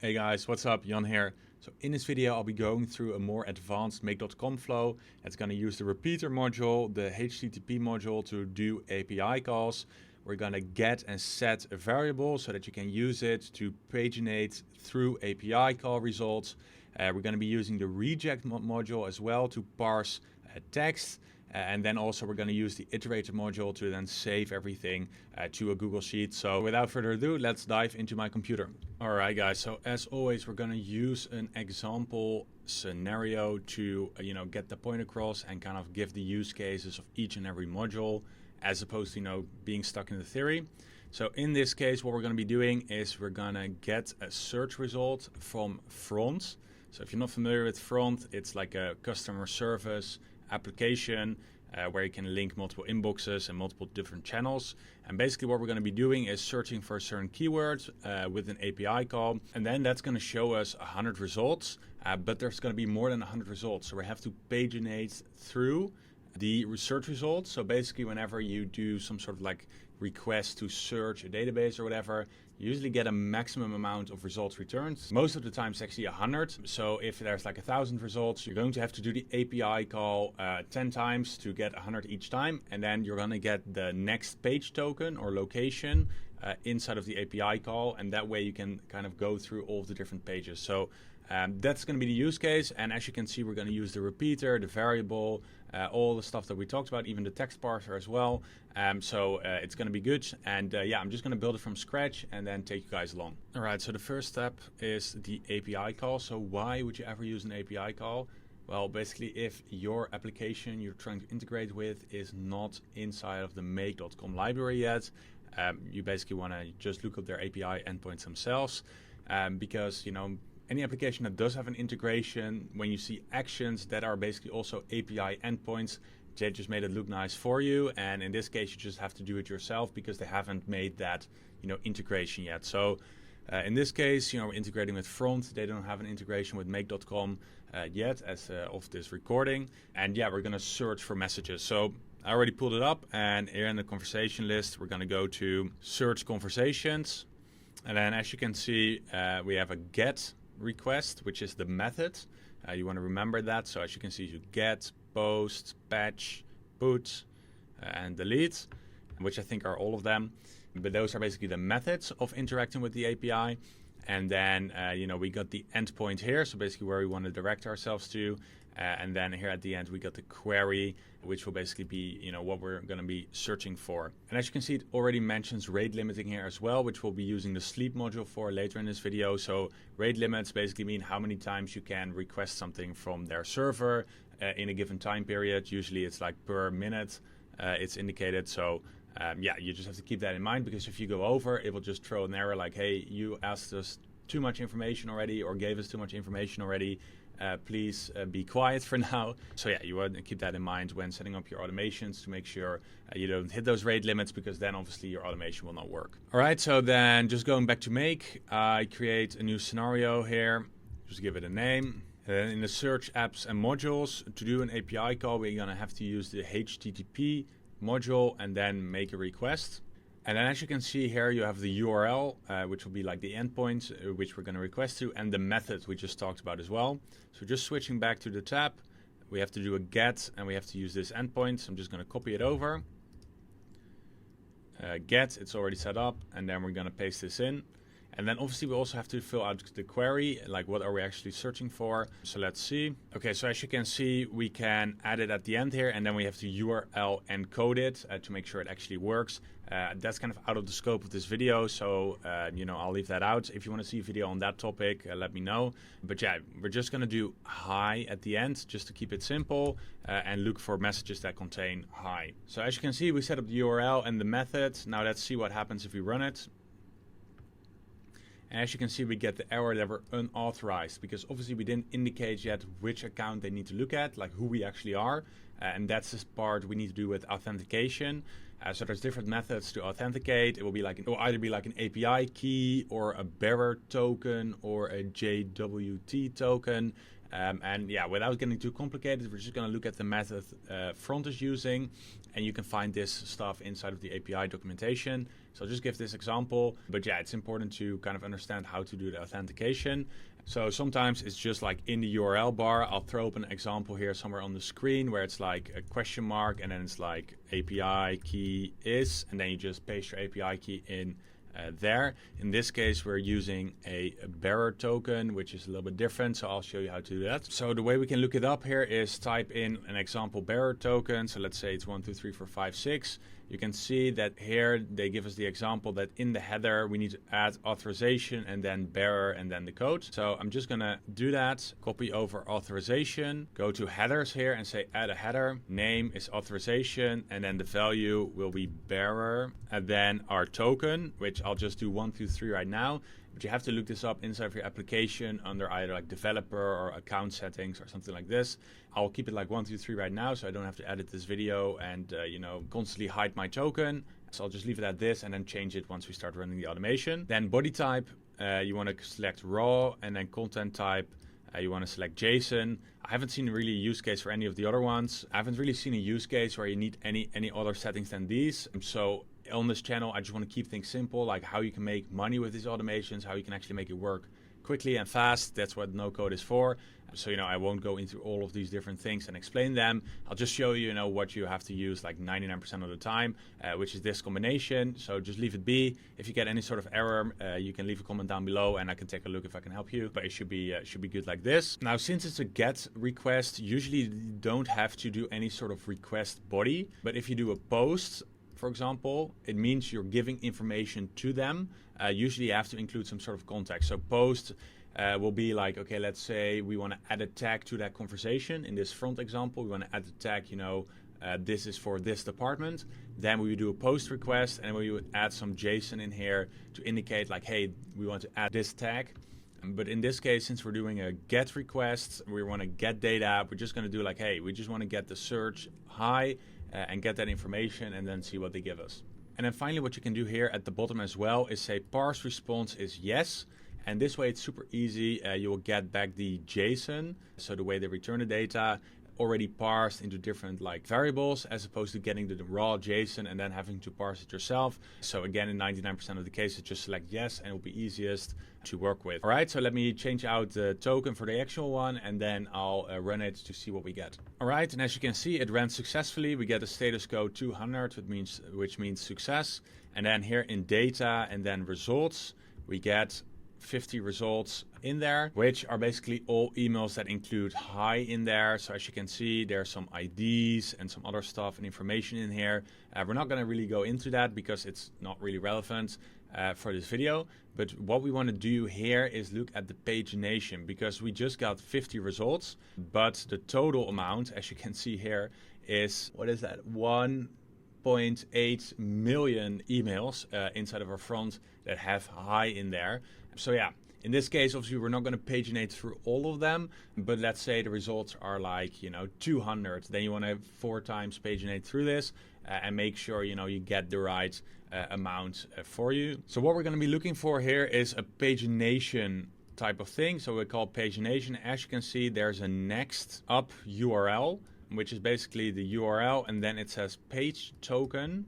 Hey guys, what's up? Jan here. So in this video, I'll be going through a more advanced make.com flow. It's going to use the repeater module, the HTTP module to do API calls. We're going to get and set a variable so that you can use it to paginate through API call results. We're going to be using the Regex module as well to parse text. And then also we're going to use the Iterator module to then save everything to a Google Sheet. So without further ado, let's dive into my computer. All right, guys. So as always, we're going to use an example scenario to get the point across and kind of give the use cases of each and every module, as opposed to being stuck in the theory. So in this case, what we're going to be doing is we're going to get a search result from front. So if you're not familiar with front, it's like a customer service application where you can link multiple inboxes and multiple different channels. And basically what we're going to be doing is searching for certain keywords with an API call, and then that's going to show us 100 results, but there's going to be more than 100 results, so we have to paginate through the search results. So basically whenever you do some sort of like request to search a database or whatever, you usually get a maximum amount of results returned. Most of the time it's actually 100. So if there's like 1,000 results, you're going to have to do the API call 10 times to get 100 each time. And then you're going to get the next page token or location inside of the API call. And that way you can kind of go through all of the different pages. So that's going to be the use case. And as you can see, we're going to use the repeater, the variable, all the stuff that we talked about, even the text parser as well. So it's going to be good. And yeah, I'm just going to build it from scratch and then take you guys along. All right, so the first step is the API call. So why would you ever use an API call? Well, basically, if your application you're trying to integrate with is not inside of the make.com library yet, you basically want to just look up their API endpoints themselves, because any application that does have an integration, when you see actions that are basically also API endpoints, they just made it look nice for you. And in this case, you just have to do it yourself because they haven't made that integration yet. So in this case, we're integrating with front. They don't have an integration with make.com yet as of this recording. And yeah, we're going to search for messages. So I already pulled it up, and here in the conversation list, we're going to go to search conversations. And then as you can see, we have a get request, which is the method. You want to remember that. So as you can see, you get, post, patch, put, and delete, which I think are all of them. But those are basically the methods of interacting with the API. And then, we got the endpoint here. So basically where we want to direct ourselves to. And then here at the end, we got the query, which will basically be, what we're going to be searching for. And as you can see, it already mentions rate limiting here as well, which we'll be using the sleep module for later in this video. So rate limits basically mean how many times you can request something from their server in a given time period. Usually it's like per minute it's indicated. So yeah, you just have to keep that in mind, because if you go over, it will just throw an error like, hey, you asked us too much information already or gave us too much information already. Please be quiet for now. So yeah, you want to keep that in mind when setting up your automations to make sure you don't hit those rate limits, because then obviously your automation will not work. All right, so then just going back to make, I create a new scenario here, just give it a name. And then in the search apps and modules, to do an API call, we're going to have to use the HTTP module and then make a request. And then as you can see here, you have the URL, which will be like the endpoint, which we're going to request to, and the method we just talked about as well. So just switching back to the tab, we have to do a get, and we have to use this endpoint. So I'm just going to copy it over. Get, it's already set up, and then we're going to paste this in. And then obviously we also have to fill out the query, like what are we actually searching for. So let's see. Okay, so as you can see, we can add it at the end here, and then we have to URL encode it to make sure it actually works. That's kind of out of the scope of this video, so I'll leave that out. If you want to see a video on that topic, let me know. But yeah, we're just going to do hi at the end just to keep it simple and look for messages that contain hi. So as you can see, we set up the URL and the method. Now let's see what happens if we run it. And as you can see, we get the error that we're unauthorized, because obviously we didn't indicate yet which account they need to look at, like who we actually are. And that's this part we need to do with authentication. So there's different methods to authenticate. It will either be like an API key or a bearer token or a JWT token. And yeah, without getting too complicated, we're just going to look at the method front is using, and you can find this stuff inside of the API documentation. So I'll just give this example, but yeah, it's important to kind of understand how to do the authentication. So sometimes it's just like in the URL bar, I'll throw up an example here somewhere on the screen where it's like a question mark and then it's like API key is, and then you just paste your API key in there. In this case, we're using a bearer token, which is a little bit different. So I'll show you how to do that. So the way we can look it up here is type in an example bearer token. So let's say it's 1, 2, 3, 4, 5, 6. You can see that here they give us the example that in the header we need to add authorization and then bearer and then the code. So I'm just gonna do that, copy over authorization, go to headers here and say add a header, name is authorization, and then the value will be bearer, and then our token, which I'll just do 1, 2, 3 right now. But you have to look this up inside of your application under either like developer or account settings or something like this. I'll keep it like 1, 2, 3 right now, so I don't have to edit this video and constantly hide my token. So I'll just leave it at this and then change it once we start running the automation. Then body type, you want to select raw, and then content type, you want to select JSON. I haven't seen really a use case for any of the other ones. I haven't really seen a use case where you need any other settings than these. So on this channel, I just want to keep things simple, like how you can make money with these automations, how you can actually make it work quickly and fast. That's what no code is for. So, I won't go into all of these different things and explain them. I'll just show you, what you have to use like 99% of the time, which is this combination. So just leave it be. If you get any sort of error, you can leave a comment down below and I can take a look if I can help you. But it should be good like this. Now, since it's a GET request, usually you don't have to do any sort of request body. But if you do a post, for example, it means you're giving information to them. Usually you have to include some sort of context. So post will be like, okay, let's say we want to add a tag to that conversation. In this front example, we want to add the tag, this is for this department. Then we would do a post request and we would add some JSON in here to indicate like, hey, we want to add this tag. But in this case, since we're doing a GET request, we want to get data, we're just going to do like, hey, we just want to get the search high and get that information and then see what they give us. And then finally, what you can do here at the bottom as well is say parse response is yes. And this way it's super easy. You will get back the JSON. So the way they return the data already parsed into different like variables, as opposed to getting the raw JSON and then having to parse it yourself. So again, in 99% of the cases, just select yes and it will be easiest to work with. All right, so let me change out the token for the actual one and then I'll run it to see what we get. All right, and as you can see, it ran successfully. We get a status code 200, which means success. And then here in data and then results, we get 50 results in there, which are basically all emails that include hi in there. So as you can see, there's some IDs and some other stuff and information in here. We're not going to really go into that because it's not really relevant for this video. But what we want to do here is look at the pagination, because we just got 50 results, but the total amount, as you can see here, is, what is that? 1.8 million emails inside of our front that have hi in there. So yeah, in this case, obviously, we're not going to paginate through all of them, but let's say the results are like, 200. Then you want to 4 times paginate through this and make sure, you get the right amount for you. So what we're going to be looking for here is a pagination type of thing. So we call pagination. As you can see, there's a next up URL, which is basically the URL, and then it says page token,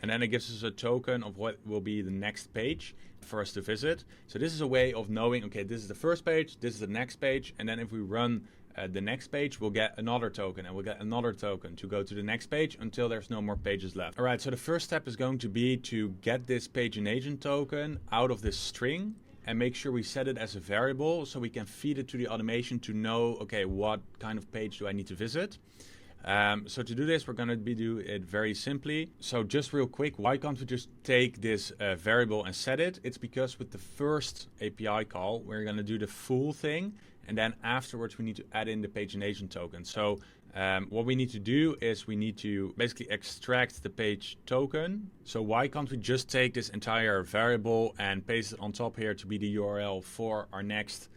and then it gives us a token of what will be the next page for us to visit. So this is a way of knowing, okay, this is the first page, this is the next page, and then if we run the next page, we'll get another token, and we'll get another token to go to the next page until there's no more pages left. All right, so the first step is going to be to get this pagination token out of this string and make sure we set it as a variable so we can feed it to the automation to know, okay, what kind of page do I need to visit? So to do this, we're going to do it very simply. So just real quick, why can't we just take this variable and set it? It's because with the first API call, we're going to do the full thing. And then afterwards, we need to add in the pagination token. So what we need to do is we need to basically extract the page token. So why can't we just take this entire variable and paste it on top here to be the URL for our next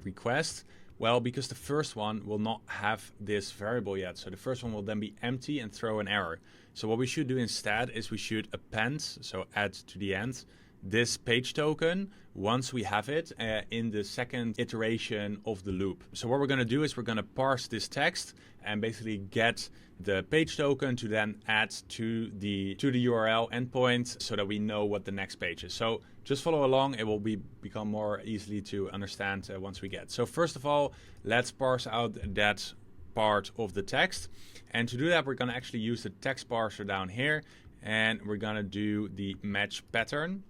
request? Well, because the first one will not have this variable yet. So the first one will then be empty and throw an error. So what we should do instead is we should append, so add to the end, this page token once we have it in the second iteration of the loop. So what we're going to do is we're going to parse this text and basically get the page token to then add to the URL endpoint so that we know what the next page is. So just follow along. It will become more easily to understand once we get. So first of all, let's parse out that part of the text. And to do that, we're going to actually use the text parser down here, and we're going to do the match pattern.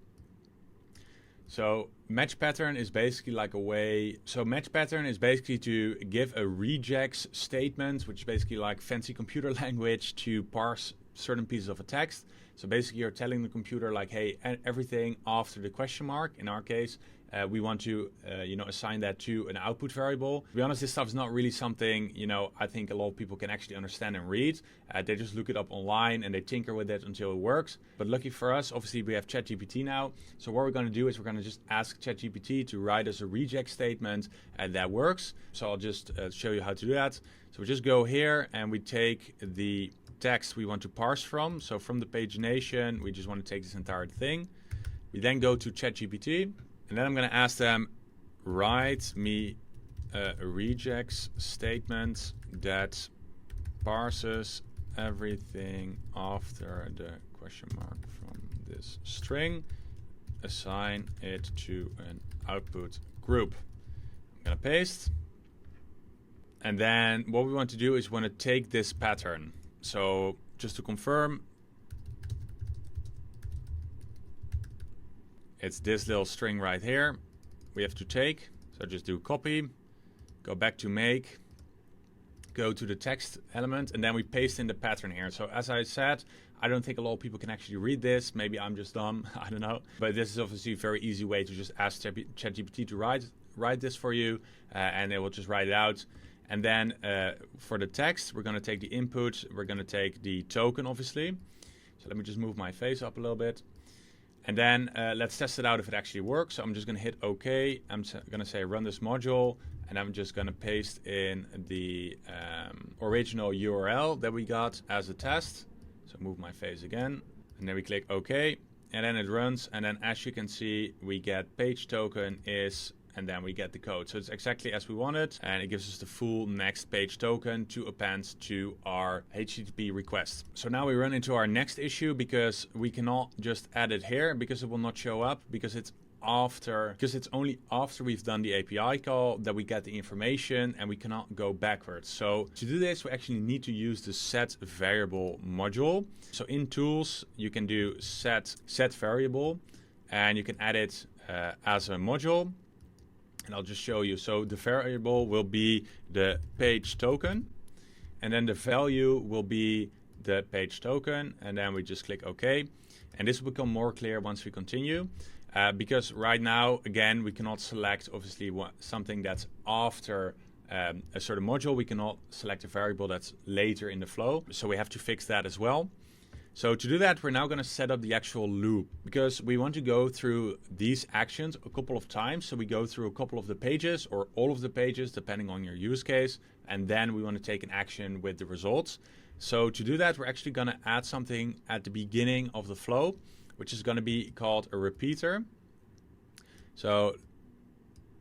So match pattern is basically like a way, so match pattern is basically to give a regex statement, which is basically like fancy computer language to parse certain pieces of a text. So basically you're telling the computer like, hey, everything after the question mark, in our case, we want to, assign that to an output variable. To be honest, this stuff is not really something, I think a lot of people can actually understand and read. They just look it up online and they tinker with it until it works. But lucky for us, obviously we have ChatGPT now. So what we're going to do is we're going to just ask ChatGPT to write us a regex statement and that works. So I'll just show you how to do that. So we just go here and we take the text we want to parse from. So from the pagination, we just want to take this entire thing. We then go to ChatGPT. And then I'm going to ask them, write me a regex statement that parses everything after the question mark from this string, assign it to an output group. I'm going to paste. And then what we want to do is we want to take this pattern. So just to confirm, it's this little string right here we have to take. So just do copy, go back to make, go to the text element, and then we paste in the pattern here. So as I said, I don't think a lot of people can actually read this. Maybe I'm just dumb, I don't know. But this is obviously a very easy way to just ask ChatGPT to write this for you, and it will just write it out. And then for the text, we're going to take the input, we're going to take the token, obviously. So let me just move my face up a little bit. And then let's test it out if it actually works. So I'm just going to hit OK. I'm going to say run this module, and I'm just going to paste in the original URL that we got as a test. So move my face again, and then we click OK, and then it runs. And then as you can see, we get page token is, and then we get the code. So it's exactly as we wanted, and it gives us the full next page token to append to our HTTP request. So now we run into our next issue because we cannot just add it here because it will not show up, because it's only after we've done the API call that we get the information, and we cannot go backwards. So to do this, we actually need to use the set variable module. So in tools, you can do set variable, and you can add it as a module. And I'll just show you. So the variable will be the page token, and then the value will be the page token, and then we just click OK. And this will become more clear once we continue, because right now, again, we cannot select obviously something that's after a certain module. We cannot select a variable that's later in the flow. So we have to fix that as well. So to do that, we're now going to set up the actual loop, because we want to go through these actions a couple of times. So we go through a couple of the pages or all of the pages, depending on your use case. And then we want to take an action with the results. So to do that, we're actually going to add something at the beginning of the flow, which is going to be called a repeater. So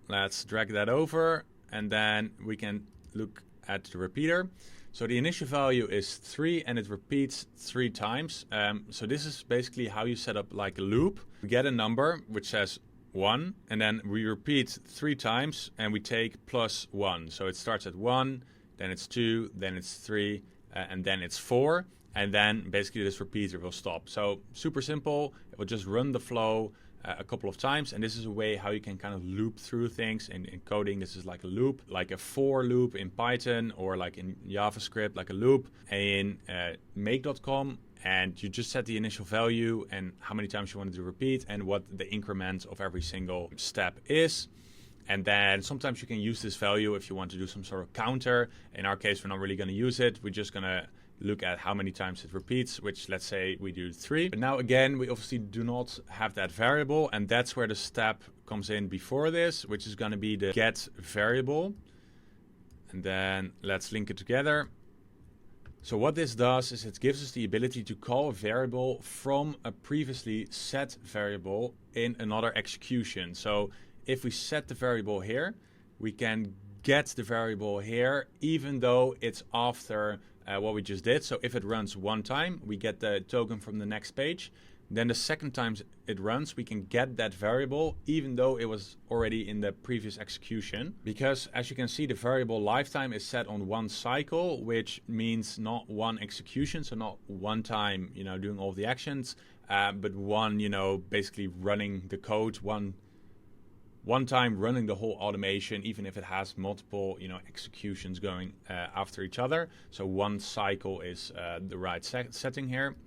let's drag that over, and then we can look at the repeater. So the initial value is 3, and it repeats 3 times. So this is basically how you set up like a loop. We get a number which says 1, and then we repeat 3 times, and we take +1. So it starts at 1, then it's 2, then it's 3, and then it's 4. And then basically this repeater will stop. So super simple. It will just run the flow a couple of times, and this is a way how you can kind of loop through things. In coding, this is like a loop, like a for loop in Python, or like in JavaScript, like a loop in make.com, and you just set the initial value and how many times you want it to repeat and what the increment of every single step is. And then sometimes you can use this value if you want to do some sort of counter. In our case, we're not really going to use it. We're just going to look at how many times it repeats, which let's say we do 3. But now again, we obviously do not have that variable, and that's where the step comes in before this, which is going to be the get variable. And then let's link it together. So what this does is it gives us the ability to call a variable from a previously set variable in another execution. So if we set the variable here, we can get the variable here even though it's after what we just did. So if it runs one time, we get the token from the next page. Then the second time it runs, we can get that variable even though it was already in the previous execution. Because as you can see, the variable lifetime is set on one cycle, which means not one execution, so not one time, doing all of the actions, but one, basically running the code, one time running the whole automation, even if it has multiple, executions going after each other. So one cycle is the right setting here.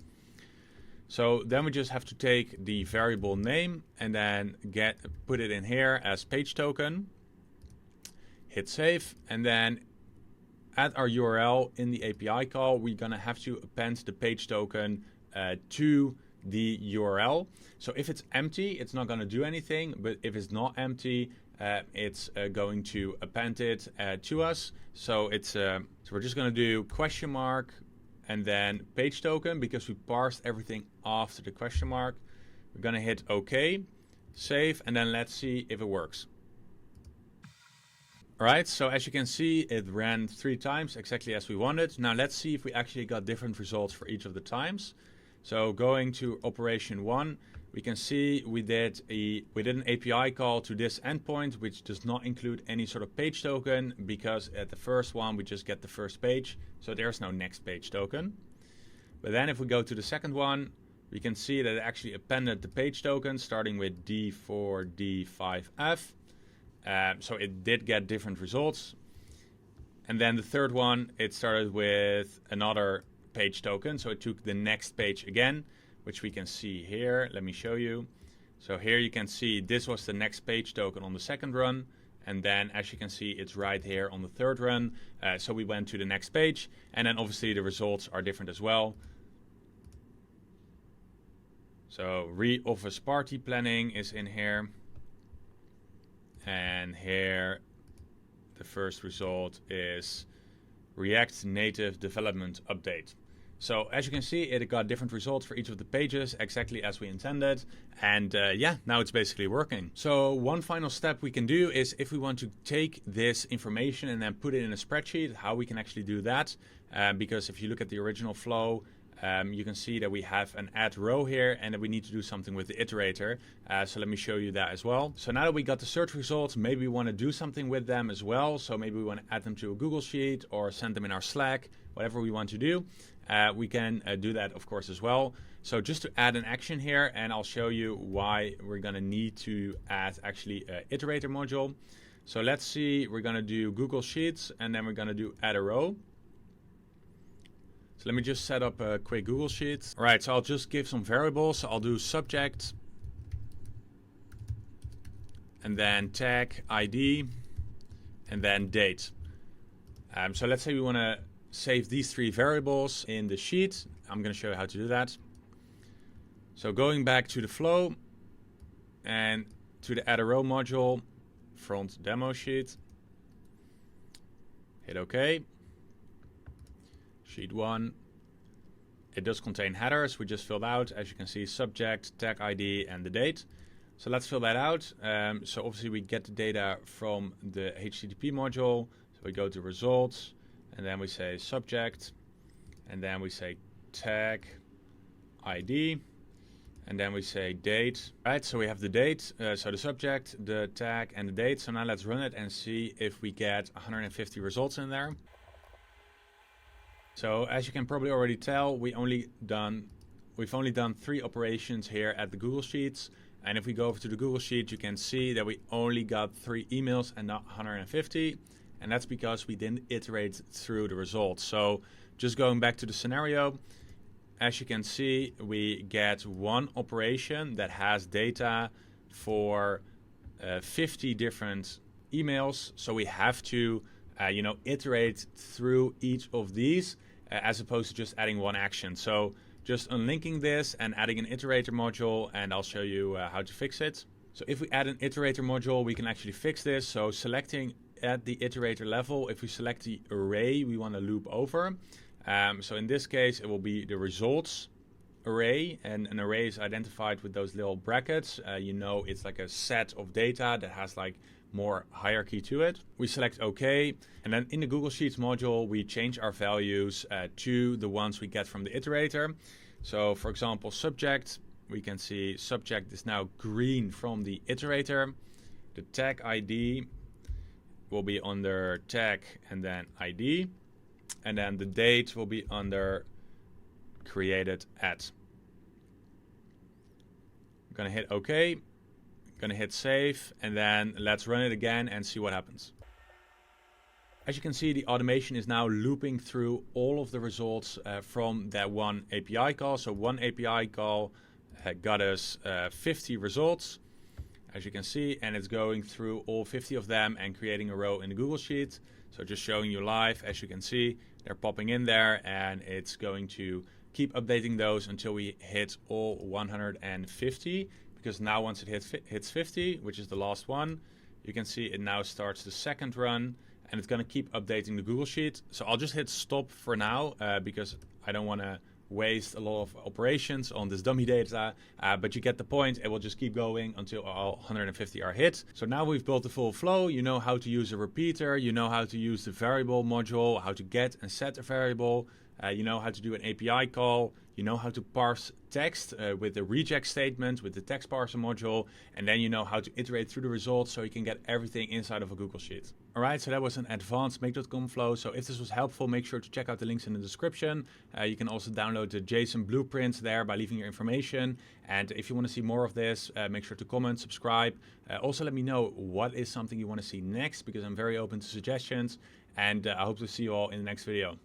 So then we just have to take the variable name and then put it in here as page token, hit save, and then at our URL in the API call, we're gonna have to append the page token to the URL. So if it's empty, it's not gonna do anything, but if it's not empty, it's going to append it to us. So so we're just gonna do question mark, and then page token, because we parsed everything after the question mark. We're gonna hit OK, save, and then let's see if it works. All right, so as you can see, it ran 3 times exactly as we wanted. Now let's see if we actually got different results for each of the times. So going to operation 1, we can see we did an API call to this endpoint, which does not include any sort of page token, because at the first one, we just get the first page. So there's no next page token. But then if we go to the second one, we can see that it actually appended the page token starting with D4, D5F. So it did get different results. And then the third one, it started with another page token. So it took the next page again, which we can see here. Let me show you. So here you can see this was the next page token on the second run. And then as you can see, it's right here on the third run. So we went to the next page. And then obviously the results are different as well. So re-office party planning is in here. And here the first result is React Native Development Update. So as you can see, it got different results for each of the pages, exactly as we intended. And yeah, now it's basically working. So one final step we can do is if we want to take this information and then put it in a spreadsheet, how we can actually do that. Because if you look at the original flow, you can see that we have an add row here and that we need to do something with the iterator. So let me show you that as well. So now that we got the search results, maybe we want to do something with them as well. So maybe we want to add them to a Google Sheet or send them in our Slack, whatever we want to do. We can do that, of course, as well. So just to add an action here, and I'll show you why we're going to need to add actually an iterator module. So let's see, we're going to do Google Sheets, and then we're going to do add a row. So let me just set up a quick Google Sheet. All right, so I'll just give some variables. So I'll do subject, and then tag ID, and then date. So let's say we want to save these 3 variables in the sheet. I'm going to show you how to do that. So going back to the flow and to the add a row module, front demo sheet, hit OK. Sheet 1. It does contain headers. We just filled out, as you can see, subject, tag ID, and the date. So let's fill that out. So obviously we get the data from the HTTP module. So we go to results, and then we say subject, and then we say tag ID, and then we say date. Right, so we have the date, so the subject, the tag, and the date. So now let's run it and see if we get 150 results in there. So as you can probably already tell, we've only done 3 operations here at the Google Sheets. And if we go over to the Google Sheet, you can see that we only got 3 emails and not 150. And that's because we didn't iterate through the results. So just going back to the scenario, as you can see, we get 1 operation that has data for 50 different emails. So we have to iterate through each of these as opposed to just adding 1 action. So just unlinking this and adding an iterator module, and I'll show you how to fix it. So if we add an iterator module, we can actually fix this. So selecting at the iterator level, if we select the array we want to loop over, So in this case, it will be the results array, and an array is identified with those little brackets. You know, it's like a set of data that has like more hierarchy to it. We select OK, and then in the Google Sheets module, we change our values to the ones we get from the iterator. So for example, subject, we can see subject is now green from the iterator. The tag ID will be under tag and then ID. And then the date will be under created at. I'm gonna hit OK, gonna hit save, and then let's run it again and see what happens. As you can see, the automation is now looping through all of the results from that one API call. So one API call got us 50 results, as you can see, and it's going through all 50 of them and creating a row in the Google Sheet. So just showing you live, as you can see, they're popping in there, and it's going to keep updating those until we hit all 150, because now once it hits 50, which is the last one, you can see it now starts the second run, and it's going to keep updating the Google Sheet. So I'll just hit stop for now because I don't want to waste a lot of operations on this dummy data, but you get the point. It will just keep going until all 150 are hit. So now we've built the full flow. You know how to use a repeater, you know how to use the variable module, how to get and set a variable, you know how to do an API call, you know how to parse text with the Regex statement, with the text parser module, and then you know how to iterate through the results so you can get everything inside of a Google Sheet. All right, so that was an advanced make.com flow. So if this was helpful, make sure to check out the links in the description. You can also download the JSON blueprints there by leaving your information. And if you want to see more of this, make sure to comment, subscribe. Also let me know what is something you want to see next, because I'm very open to suggestions. And I hope to see you all in the next video.